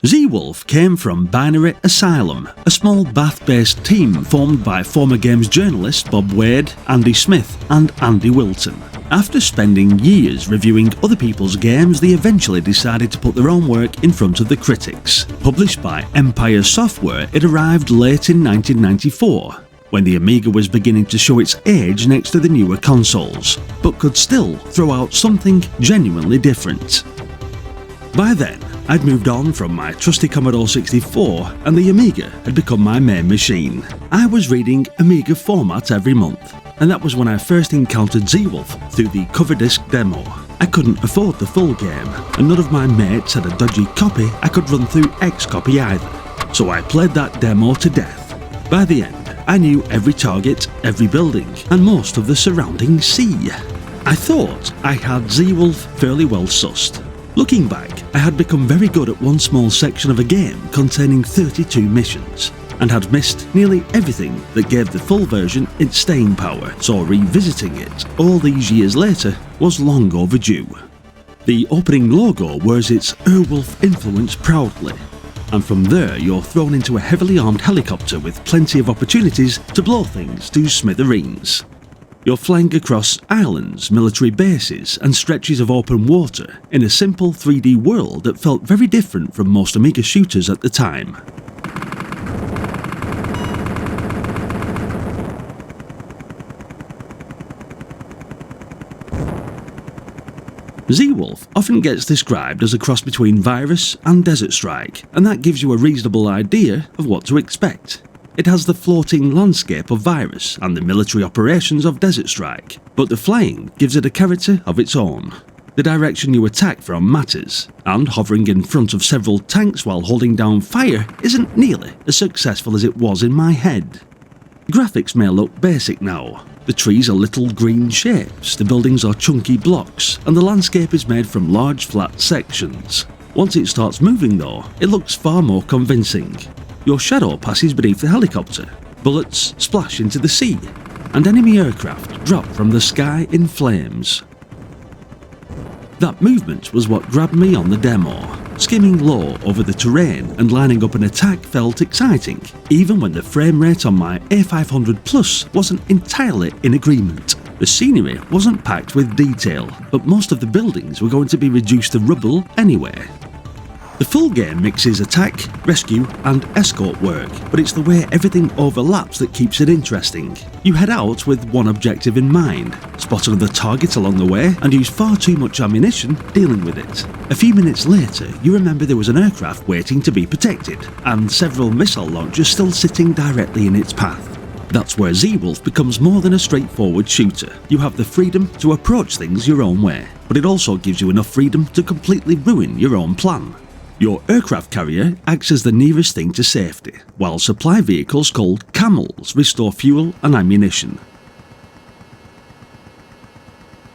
Zeewolf came from Binary Asylum, a small Bath-based team formed by former games journalists Bob Wade, Andy Smith and Andy Wilton. After spending years reviewing other people's games, they eventually decided to put their own work in front of the critics. Published by Empire Software, it arrived late in 1994, when the Amiga was beginning to show its age next to the newer consoles, but could still throw out something genuinely different. By then, I'd moved on from my trusty Commodore 64 and the Amiga had become my main machine. I was reading Amiga Format every month, and that was when I first encountered Zeewolf through the cover disc demo. I couldn't afford the full game, and none of my mates had a dodgy copy I could run through Xcopy either, so I played that demo to death. By the end, I knew every target, every building, and most of the surrounding sea. I thought I had Zeewolf fairly well sussed. Looking back, I had become very good at one small section of a game containing 32 missions, and had missed nearly everything that gave the full version its staying power, so revisiting it all these years later was long overdue. The opening logo wears its Airwolf influence proudly, and from there you're thrown into a heavily armed helicopter with plenty of opportunities to blow things to smithereens. You're flying across islands, military bases and stretches of open water in a simple 3D world that felt very different from most Amiga shooters at the time. Zeewolf often gets described as a cross between Virus and Desert Strike, and that gives you a reasonable idea of what to expect. It has the floating landscape of Virus and the military operations of Desert Strike, but the flying gives it a character of its own. The direction you attack from matters, and hovering in front of several tanks while holding down fire isn't nearly as successful as it was in my head. Graphics may look basic now. The trees are little green shapes, the buildings are chunky blocks, and the landscape is made from large flat sections. Once it starts moving though, it looks far more convincing. Your shadow passes beneath the helicopter, bullets splash into the sea, and enemy aircraft drop from the sky in flames. That movement was what grabbed me on the demo. Skimming low over the terrain and lining up an attack felt exciting, even when the frame rate on my A500 Plus wasn't entirely in agreement. The scenery wasn't packed with detail, but most of the buildings were going to be reduced to rubble anyway. The full game mixes attack, rescue and escort work, but it's the way everything overlaps that keeps it interesting. You head out with one objective in mind, spot another target along the way and use far too much ammunition dealing with it. A few minutes later, you remember there was an aircraft waiting to be protected, and several missile launchers still sitting directly in its path. That's where Zeewolf becomes more than a straightforward shooter. You have the freedom to approach things your own way, but it also gives you enough freedom to completely ruin your own plan. Your aircraft carrier acts as the nearest thing to safety, while supply vehicles called camels restore fuel and ammunition.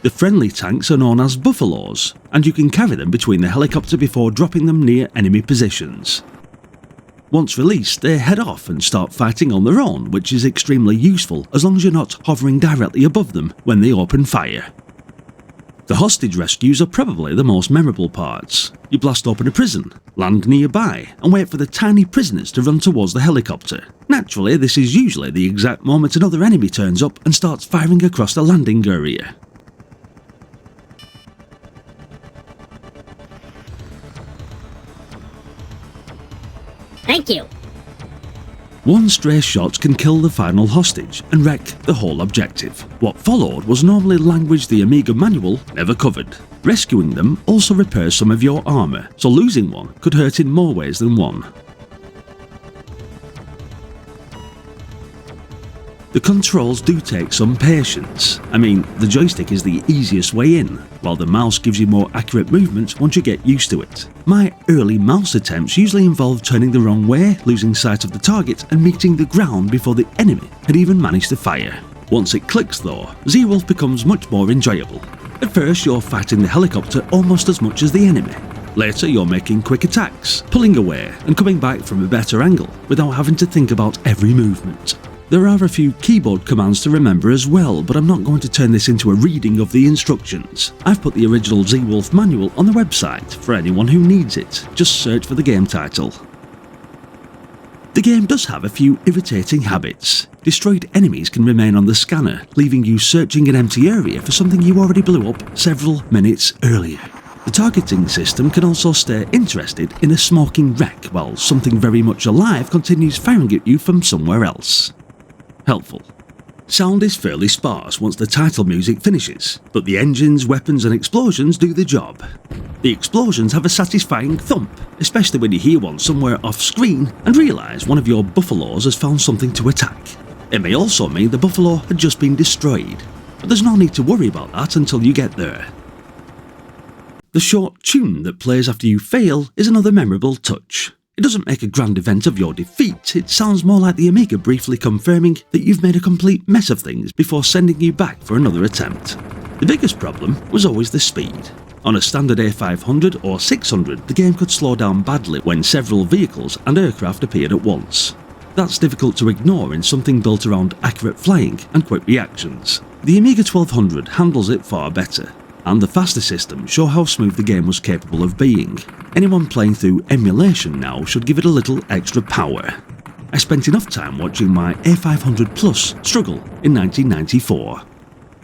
The friendly tanks are known as buffaloes, and you can carry them between the helicopter before dropping them near enemy positions. Once released, they head off and start fighting on their own, which is extremely useful as long as you're not hovering directly above them when they open fire. The hostage rescues are probably the most memorable parts. You blast open a prison, land nearby, and wait for the tiny prisoners to run towards the helicopter. Naturally, this is usually the exact moment another enemy turns up and starts firing across the landing area. Thank you. One stray shot can kill the final hostage and wreck the whole objective. What followed was normally language the Amiga manual never covered. Rescuing them also repairs some of your armour, so losing one could hurt in more ways than one. The controls do take some patience. I mean, the joystick is the easiest way in, while the mouse gives you more accurate movement once you get used to it. My early mouse attempts usually involved turning the wrong way, losing sight of the target and meeting the ground before the enemy had even managed to fire. Once it clicks though, Zeewolf becomes much more enjoyable. At first you're fighting the helicopter almost as much as the enemy. Later you're making quick attacks, pulling away and coming back from a better angle without having to think about every movement. There are a few keyboard commands to remember as well, but I'm not going to turn this into a reading of the instructions. I've put the original Zeewolf manual on the website for anyone who needs it. Just search for the game title. The game does have a few irritating habits. Destroyed enemies can remain on the scanner, leaving you searching an empty area for something you already blew up several minutes earlier. The targeting system can also stay interested in a smoking wreck while something very much alive continues firing at you from somewhere else. Helpful. Sound is fairly sparse once the title music finishes, but the engines, weapons and explosions do the job. The explosions have a satisfying thump, especially when you hear one somewhere off screen and realise one of your buffaloes has found something to attack. It may also mean the buffalo had just been destroyed, but there's no need to worry about that until you get there. The short tune that plays after you fail is another memorable touch. It doesn't make a grand event of your defeat, it sounds more like the Amiga briefly confirming that you've made a complete mess of things before sending you back for another attempt. The biggest problem was always the speed. On a standard A500 or 600, the game could slow down badly when several vehicles and aircraft appeared at once. That's difficult to ignore in something built around accurate flying and quick reactions. The Amiga 1200 handles it far better, and the faster systems show how smooth the game was capable of being. Anyone playing through emulation now should give it a little extra power. I spent enough time watching my A500 Plus struggle in 1994.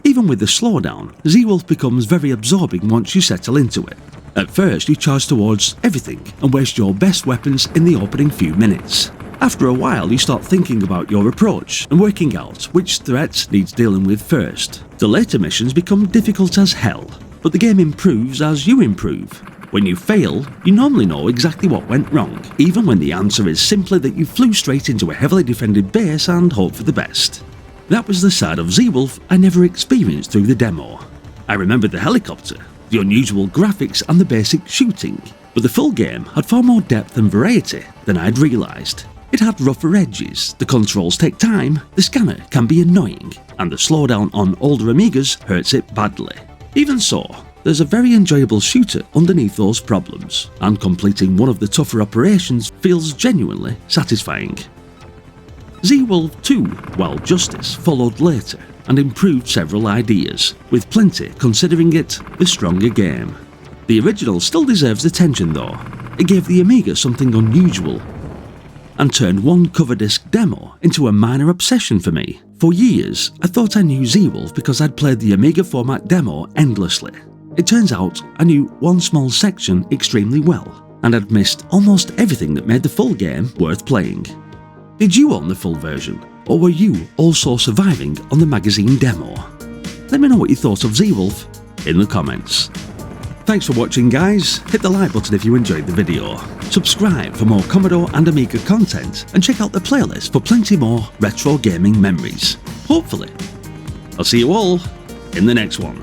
Even with the slowdown, Zeewolf becomes very absorbing once you settle into it. At first you charge towards everything and waste your best weapons in the opening few minutes. After a while you start thinking about your approach and working out which threat needs dealing with first. The later missions become difficult as hell, but the game improves as you improve. When you fail, you normally know exactly what went wrong, even when the answer is simply that you flew straight into a heavily defended base and hoped for the best. That was the side of Zeewolf I never experienced through the demo. I remembered the helicopter, the unusual graphics and the basic shooting, but the full game had far more depth and variety than I'd realised. It had rougher edges, the controls take time, the scanner can be annoying, and the slowdown on older Amigas hurts it badly. Even so, there's a very enjoyable shooter underneath those problems, and completing one of the tougher operations feels genuinely satisfying. Zeewolf II, Wild Justice, followed later and improved several ideas, with plenty considering it the stronger game. The original still deserves attention though. It gave the Amiga something unusual, and turned one cover disc demo into a minor obsession for me. For years, I thought I knew Zeewolf because I'd played the Amiga Format demo endlessly. It turns out I knew one small section extremely well, and had missed almost everything that made the full game worth playing. Did you own the full version, or were you also surviving on the magazine demo? Let me know what you thought of Zeewolf in the comments. Thanks for watching guys, hit the like button if you enjoyed the video, subscribe for more Commodore and Amiga content, and check out the playlist for plenty more retro gaming memories. Hopefully. I'll see you all in the next one.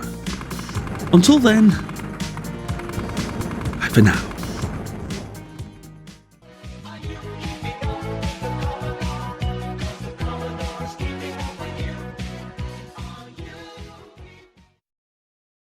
Until then, bye for now.